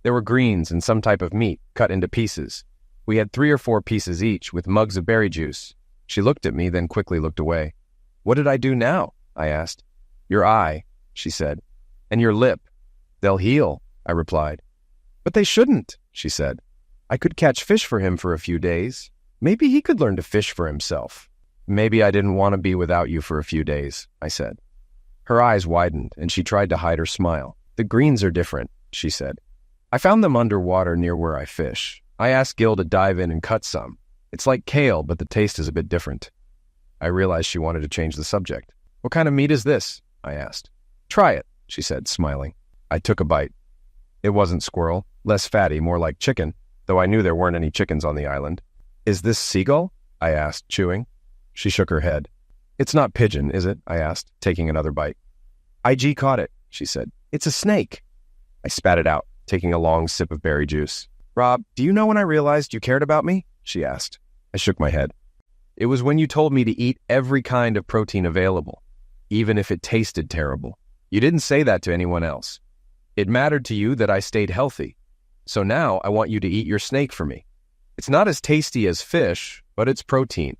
There were greens and some type of meat cut into pieces. We had 3 or 4 pieces each with mugs of berry juice. She looked at me, then quickly looked away. What did I do now? I asked. Your eye, she said. And your lip. They'll heal, I replied. But they shouldn't, she said. I could catch fish for him for a few days. Maybe he could learn to fish for himself. Maybe I didn't want to be without you for a few days, I said. Her eyes widened, and she tried to hide her smile. The greens are different, she said. I found them underwater near where I fish. I asked Gil to dive in and cut some. It's like kale, but the taste is a bit different. I realized she wanted to change the subject. What kind of meat is this? I asked. Try it, she said, smiling. I took a bite. It wasn't squirrel, less fatty, more like chicken, though I knew there weren't any chickens on the island. Is this seagull? I asked, chewing. She shook her head. It's not pigeon, is it? I asked, taking another bite. IG caught it, she said. It's a snake. I spat it out, taking a long sip of berry juice. Rob, do you know when I realized you cared about me? She asked. I shook my head. It was when you told me to eat every kind of protein available, even if it tasted terrible. You didn't say that to anyone else. It mattered to you that I stayed healthy. So now I want you to eat your snake for me. It's not as tasty as fish, but it's protein.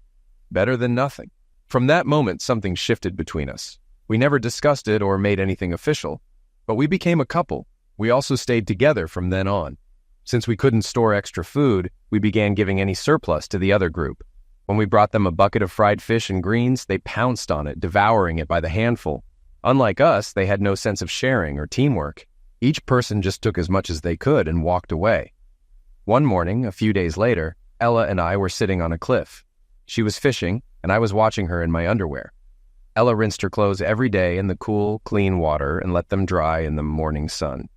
Better than nothing. From that moment, something shifted between us. We never discussed it or made anything official, but we became a couple. We also stayed together from then on. Since we couldn't store extra food, we began giving any surplus to the other group. When we brought them a bucket of fried fish and greens, they pounced on it, devouring it by the handful. Unlike us, they had no sense of sharing or teamwork. Each person just took as much as they could and walked away. One morning, a few days later, Ella and I were sitting on a cliff. She was fishing, and I was watching her in my underwear. Ella rinsed her clothes every day in the cool, clean water and let them dry in the morning sun.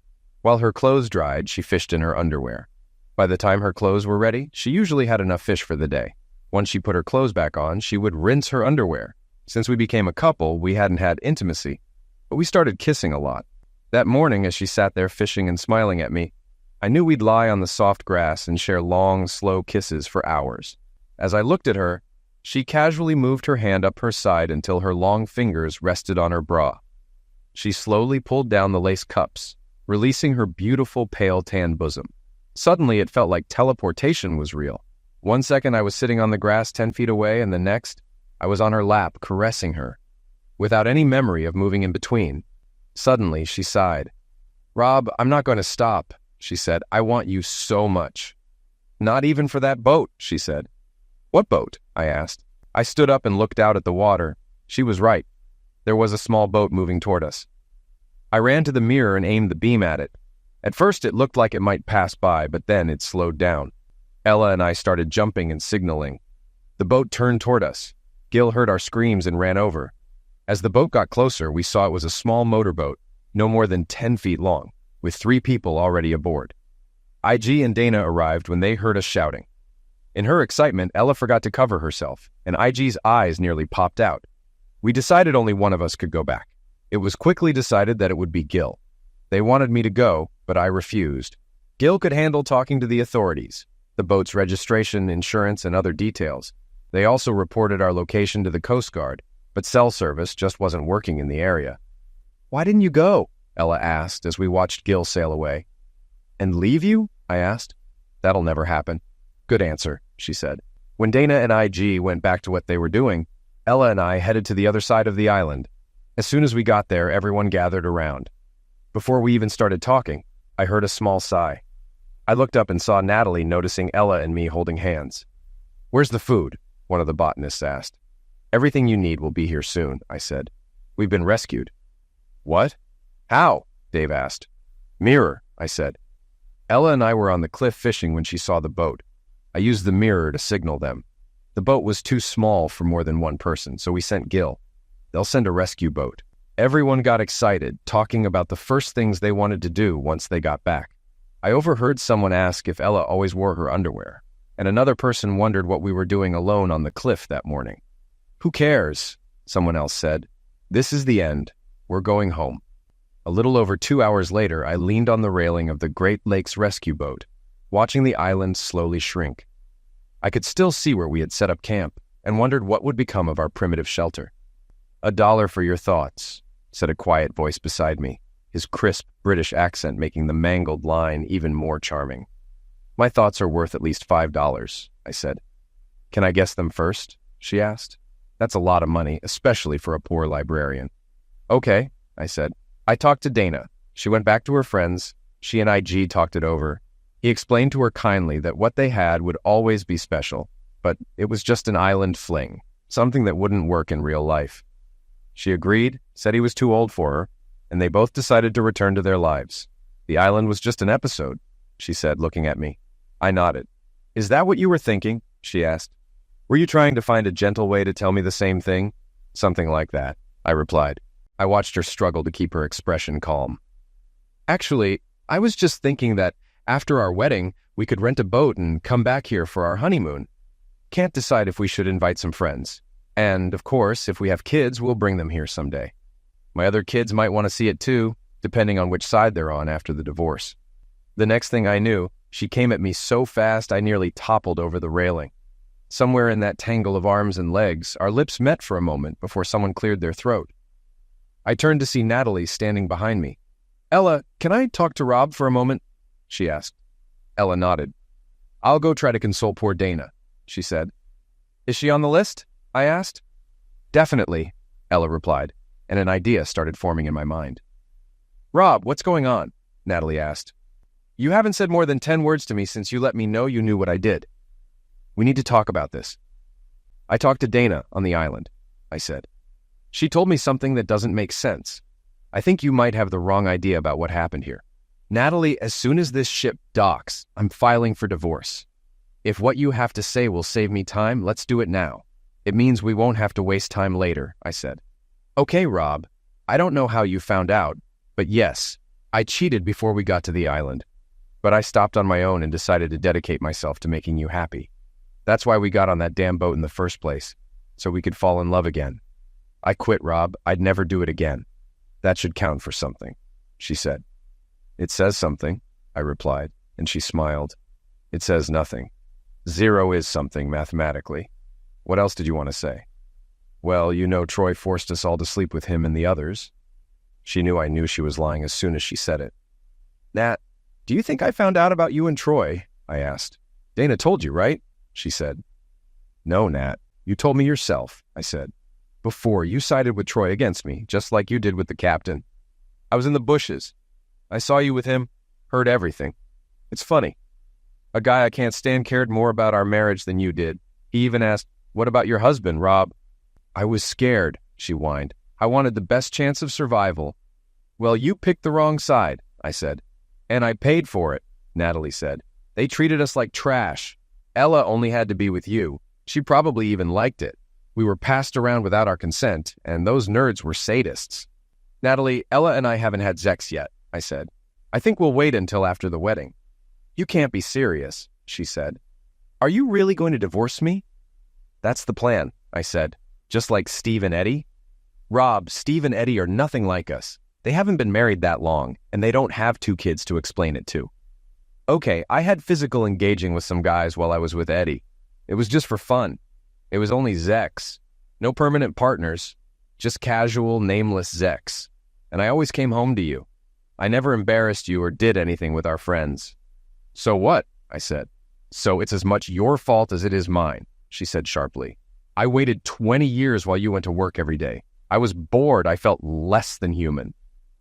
While her clothes dried, she fished in her underwear. By the time her clothes were ready, she usually had enough fish for the day. Once she put her clothes back on, she would rinse her underwear. Since we became a couple, we hadn't had intimacy, but we started kissing a lot. That morning, as she sat there fishing and smiling at me, I knew we'd lie on the soft grass and share long, slow kisses for hours. As I looked at her, she casually moved her hand up her side until her long fingers rested on her bra. She slowly pulled down the lace cups, releasing her beautiful pale tan bosom. Suddenly, it felt like teleportation was real. One second I was sitting on the grass 10 feet away, and the next, I was on her lap, caressing her, without any memory of moving in between. Suddenly, she sighed. Rob, I'm not going to stop, she said. I want you so much. Not even for that boat, she said. What boat? I asked. I stood up and looked out at the water. She was right. There was a small boat moving toward us. I ran to the mirror and aimed the beam at it. At first, it looked like it might pass by, but then it slowed down. Ella and I started jumping and signaling. The boat turned toward us. Gil heard our screams and ran over. As the boat got closer, we saw it was a small motorboat, no more than 10 feet long, with 3 people already aboard. IG and Dana arrived when they heard us shouting. In her excitement, Ella forgot to cover herself, and IG's eyes nearly popped out. We decided only one of us could go back. It was quickly decided that it would be Gil. They wanted me to go, but I refused. Gil could handle talking to the authorities, the boat's registration, insurance, and other details. They also reported our location to the Coast Guard, but cell service just wasn't working in the area. Why didn't you go? Ella asked as we watched Gil sail away. And leave you? I asked. That'll never happen. Good answer, she said. When Dana and IG went back to what they were doing, Ella and I headed to the other side of the island. As soon as we got there, everyone gathered around. Before we even started talking, I heard a small sigh. I looked up and saw Natalie noticing Ella and me holding hands. Where's the food? One of the botanists asked. Everything you need will be here soon, I said. We've been rescued. What? How? Dave asked. Mirror, I said. Ella and I were on the cliff fishing when she saw the boat. I used the mirror to signal them. The boat was too small for more than one person, so we sent Gil. They'll send a rescue boat. Everyone got excited, talking about the first things they wanted to do once they got back. I overheard someone ask if Ella always wore her underwear. and another person wondered what we were doing alone on the cliff that morning. "Who cares?" someone else said. "This is the end. We're going home." A little over 2 hours later, I leaned on the railing of the Great Lakes rescue boat, watching the island slowly shrink. I could still see where we had set up camp and wondered what would become of our primitive shelter. $1 for your thoughts," said a quiet voice beside me, his crisp British accent making the mangled line even more charming. "My thoughts are worth at least $5, I said. "Can I guess them first?" she asked. "That's a lot of money, especially for a poor librarian." "Okay," I said. I talked to Dana. She went back to her friends. She and IG talked it over. He explained to her kindly that what they had would always be special, but it was just an island fling, something that wouldn't work in real life. She agreed, said he was too old for her, and they both decided to return to their lives. "The island was just an episode," she said, looking at me. I nodded. "Is that what you were thinking?" she asked. "Were you trying to find a gentle way to tell me the same thing?" "Something like that," I replied. I watched her struggle to keep her expression calm. "Actually, I was just thinking that after our wedding, we could rent a boat and come back here for our honeymoon. Can't decide if we should invite some friends. And, of course, if we have kids, we'll bring them here someday. My other kids might want to see it too, depending on which side they're on after the divorce." The next thing I knew, she came at me so fast I nearly toppled over the railing. Somewhere in that tangle of arms and legs, our lips met for a moment before someone cleared their throat. I turned to see Natalie standing behind me. "Ella, can I talk to Rob for a moment?" she asked. Ella nodded. "I'll go try to console poor Dana," she said. "Is she on the list?" I asked. "Definitely," Ella replied, and an idea started forming in my mind. "Rob, what's going on?" Natalie asked. "You haven't said more than 10 words to me since you let me know you knew what I did. We need to talk about this." "I talked to Dana on the island," I said. "She told me something that doesn't make sense. I think you might have the wrong idea about what happened here. Natalie, as soon as this ship docks, I'm filing for divorce. If what you have to say will save me time, let's do it now. It means we won't have to waste time later," I said. "Okay, Rob, I don't know how you found out, but yes, I cheated before we got to the island. But I stopped on my own and decided to dedicate myself to making you happy. That's why we got on that damn boat in the first place, so we could fall in love again. I quit, Rob. I'd never do it again. That should count for something," she said. "It says something," I replied, and she smiled. "It says nothing. 0 is something mathematically. What else did you want to say?" "Well, you know Troy forced us all to sleep with him and the others." She knew I knew she was lying as soon as she said it. "Nat, do you think I found out about you and Troy?" I asked. "Dana told you, right?" she said. "No, Nat. You told me yourself," I said. "Before, you sided with Troy against me, just like you did with the captain. I was in the bushes. I saw you with him, heard everything. It's funny. A guy I can't stand cared more about our marriage than you did. He even asked, 'What about your husband, Rob?' I was scared," she whined. "I wanted the best chance of survival." "Well, you picked the wrong side," I said. "And I paid for it," Natalie said. "They treated us like trash. Ella only had to be with you. She probably even liked it. We were passed around without our consent, and those nerds were sadists." "Natalie, Ella and I haven't had sex yet," I said. "I think we'll wait until after the wedding." "You can't be serious," she said. "Are you really going to divorce me?" "That's the plan," I said. "Just like Steve and Eddie." "Rob, Steve and Eddie are nothing like us. They haven't been married that long, and they don't have 2 kids to explain it to." "Okay, I had physical engaging with some guys while I was with Eddie. It was just for fun. It was only Zex. No permanent partners. Just casual, nameless Zex. And I always came home to you. I never embarrassed you or did anything with our friends." "So what?" I said. "So it's as much your fault as it is mine," she said sharply. "I waited 20 years while you went to work every day. I was bored. I felt less than human."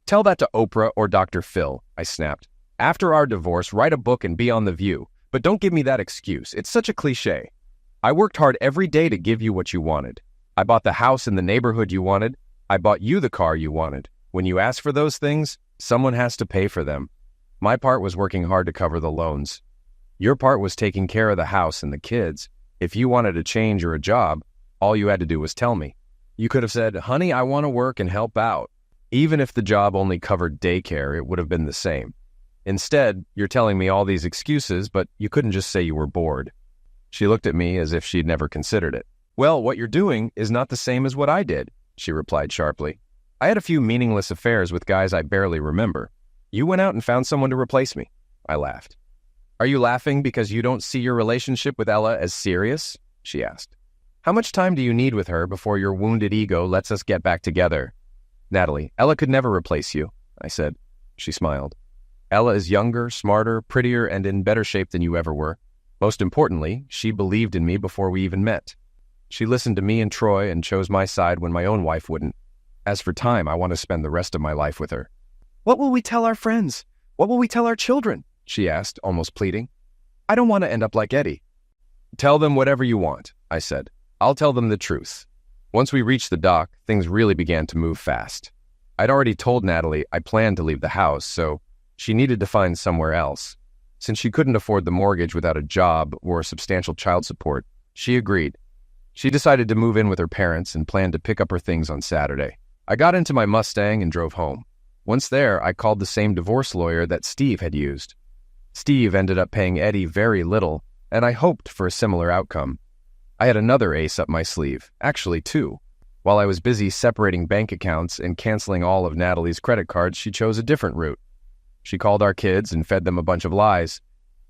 "Tell that to Oprah or Dr. Phil," I snapped. "After our divorce, write a book and be on The View. But don't give me that excuse. It's such a cliche. I worked hard every day to give you what you wanted. I bought the house in the neighborhood you wanted. I bought you the car you wanted. When you ask for those things, someone has to pay for them. My part was working hard to cover the loans. Your part was taking care of the house and the kids. If you wanted a change or a job, all you had to do was tell me. You could have said, 'Honey, I want to work and help out.' Even if the job only covered daycare, it would have been the same. Instead, you're telling me all these excuses, but you couldn't just say you were bored." She looked at me as if she'd never considered it. "Well, what you're doing is not the same as what I did," she replied sharply. "I had a few meaningless affairs with guys I barely remember. You went out and found someone to replace me." I laughed. "Are you laughing because you don't see your relationship with Ella as serious?" she asked. "How much time do you need with her before your wounded ego lets us get back together?" "Natalie, Ella could never replace you," I said. She smiled. "Ella is younger, smarter, prettier, and in better shape than you ever were. Most importantly, she believed in me before we even met. She listened to me and Troy and chose my side when my own wife wouldn't. As for time, I want to spend the rest of my life with her." "What will we tell our friends? What will we tell our children?" she asked, almost pleading. "I don't want to end up like Eddie." "Tell them whatever you want," I said. "I'll tell them the truth." Once we reached the dock, things really began to move fast. I'd already told Natalie I planned to leave the house, so she needed to find somewhere else. Since she couldn't afford the mortgage without a job or substantial child support, she agreed. She decided to move in with her parents and planned to pick up her things on Saturday. I got into my Mustang and drove home. Once there, I called the same divorce lawyer that Steve had used. Steve ended up paying Eddie very little, and I hoped for a similar outcome. I had another ace up my sleeve, actually two. While I was busy separating bank accounts and canceling all of Natalie's credit cards, she chose a different route. She called our kids and fed them a bunch of lies.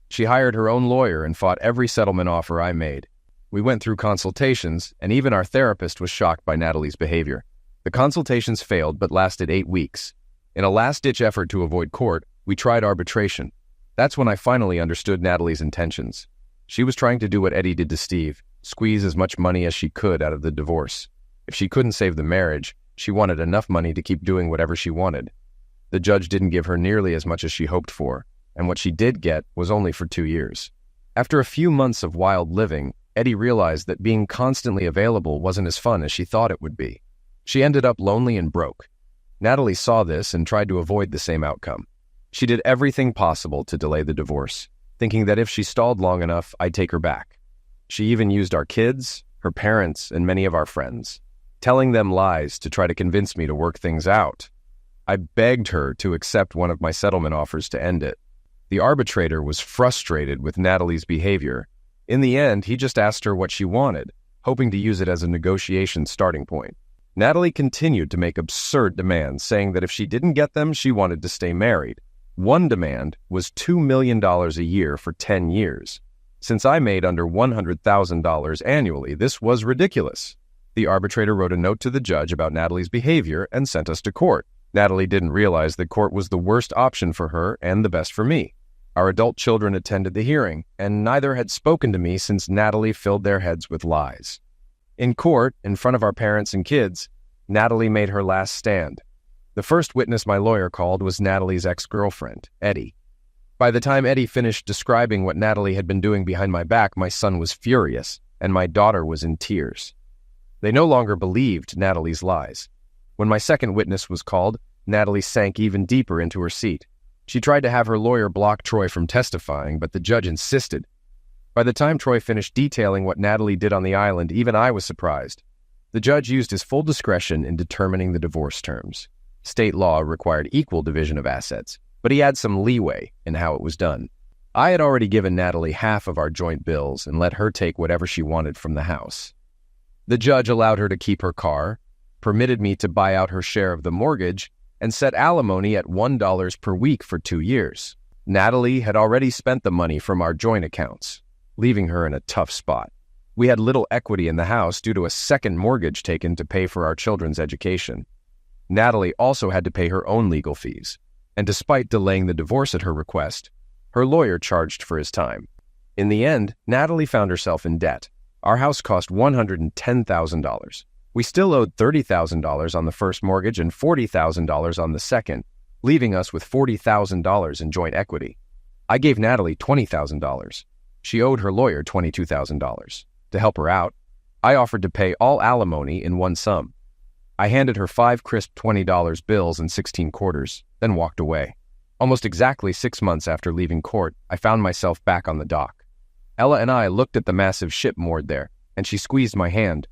She hired her own lawyer and fought every settlement offer I made. We went through consultations, and even our therapist was shocked by Natalie's behavior. The consultations failed but lasted 8 weeks. In a last-ditch effort to avoid court, we tried arbitration. That's when I finally understood Natalie's intentions. She was trying to do what Eddie did to Steve, squeeze as much money as she could out of the divorce. If she couldn't save the marriage, she wanted enough money to keep doing whatever she wanted. The judge didn't give her nearly as much as she hoped for, and what she did get was only for 2 years. After a few months of wild living, Eddie realized that being constantly available wasn't as fun as she thought it would be. She ended up lonely and broke. Natalie saw this and tried to avoid the same outcome. She did everything possible to delay the divorce, thinking that if she stalled long enough, I'd take her back. She even used our kids, her parents, and many of our friends, telling them lies to try to convince me to work things out. I begged her to accept one of my settlement offers to end it. The arbitrator was frustrated with Natalie's behavior. In the end, he just asked her what she wanted, hoping to use it as a negotiation starting point. Natalie continued to make absurd demands, saying that if she didn't get them, she wanted to stay married. One demand was $2 million a year for 10 years. Since I made under $100,000 annually, this was ridiculous. The arbitrator wrote a note to the judge about Natalie's behavior and sent us to court. Natalie didn't realize that court was the worst option for her and the best for me. Our adult children attended the hearing, and neither had spoken to me since Natalie filled their heads with lies. In court, in front of our parents and kids, Natalie made her last stand. The first witness my lawyer called was Natalie's ex-girlfriend, Eddie. By the time Eddie finished describing what Natalie had been doing behind my back, my son was furious, and my daughter was in tears. They no longer believed Natalie's lies. When my second witness was called, Natalie sank even deeper into her seat. She tried to have her lawyer block Troy from testifying, but the judge insisted. By the time Troy finished detailing what Natalie did on the island, even I was surprised. The judge used his full discretion in determining the divorce terms. State law required equal division of assets, but he had some leeway in how it was done. I had already given Natalie half of our joint bills and let her take whatever she wanted from the house. The judge allowed her to keep her car, permitted me to buy out her share of the mortgage, and set alimony at $1 per week for 2 years. Natalie had already spent the money from our joint accounts, leaving her in a tough spot. We had little equity in the house due to a second mortgage taken to pay for our children's education. Natalie also had to pay her own legal fees, and despite delaying the divorce at her request, her lawyer charged for his time. In the end, Natalie found herself in debt. Our house cost $110,000. We still owed $30,000 on the first mortgage and $40,000 on the second, leaving us with $40,000 in joint equity. I gave Natalie $20,000. She owed her lawyer $22,000. To help her out, I offered to pay all alimony in one sum. I handed her 5 crisp $20 bills and 16 quarters, then walked away. Almost exactly 6 months after leaving court, I found myself back on the dock. Ella and I looked at the massive ship moored there, and she squeezed my hand.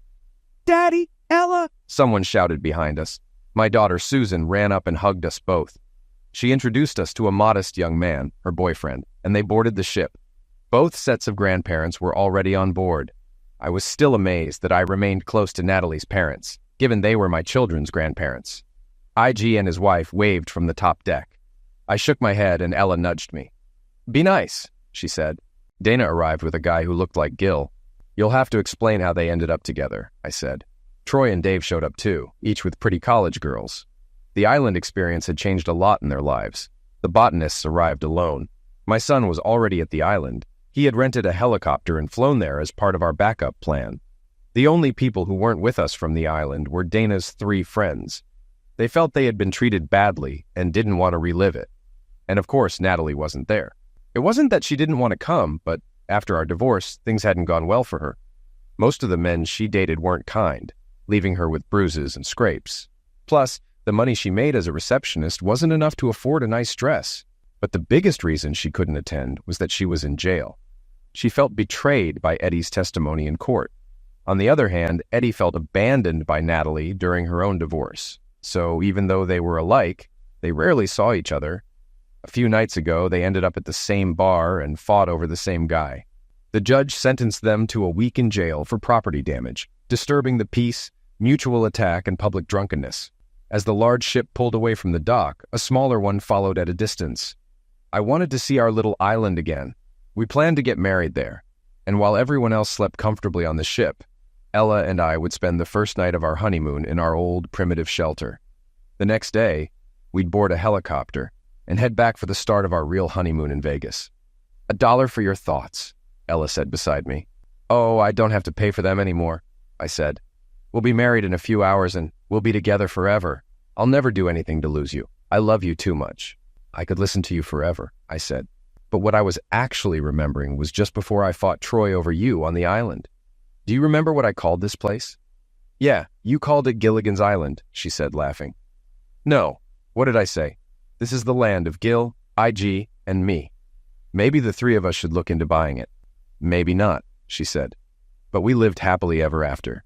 "Daddy, Ella!" someone shouted behind us. My daughter Susan ran up and hugged us both. She introduced us to a modest young man, her boyfriend, and they boarded the ship. Both sets of grandparents were already on board. I was still amazed that I remained close to Natalie's parents, given they were my children's grandparents. IG and his wife waved from the top deck. I shook my head and Ella nudged me. "Be nice," she said. Dana arrived with a guy who looked like Gil. "You'll have to explain how they ended up together," I said. Troy and Dave showed up too, each with pretty college girls. The island experience had changed a lot in their lives. The botanists arrived alone. My son was already at the island. He had rented a helicopter and flown there as part of our backup plan. The only people who weren't with us from the island were Dana's 3 friends. They felt they had been treated badly and didn't want to relive it. And of course, Natalie wasn't there. It wasn't that she didn't want to come, but after our divorce, things hadn't gone well for her. Most of the men she dated weren't kind, leaving her with bruises and scrapes. Plus, the money she made as a receptionist wasn't enough to afford a nice dress. But the biggest reason she couldn't attend was that she was in jail. She felt betrayed by Eddie's testimony in court. On the other hand, Eddie felt abandoned by Natalie during her own divorce. So even though they were alike, they rarely saw each other. A few nights ago, they ended up at the same bar and fought over the same guy. The judge sentenced them to a week in jail for property damage, disturbing the peace, mutual attack, and public drunkenness. As the large ship pulled away from the dock, a smaller one followed at a distance. I wanted to see our little island again. We planned to get married there, and while everyone else slept comfortably on the ship, Ella and I would spend the first night of our honeymoon in our old, primitive shelter. The next day, we'd board a helicopter and head back for the start of our real honeymoon in Vegas. $1 for your thoughts, Ella said beside me. "Oh, I don't have to pay for them anymore," I said. "We'll be married in a few hours and we'll be together forever. I'll never do anything to lose you. I love you too much." "I could listen to you forever," I said. But what I was actually remembering was just before I fought Troy over you on the island. "Do you remember what I called this place?" "Yeah, you called it Gilligan's Island," she said, laughing. "No, what did I say? This is the land of Gil, IG, and me. Maybe the 3 of us should look into buying it." "Maybe not," she said. But we lived happily ever after.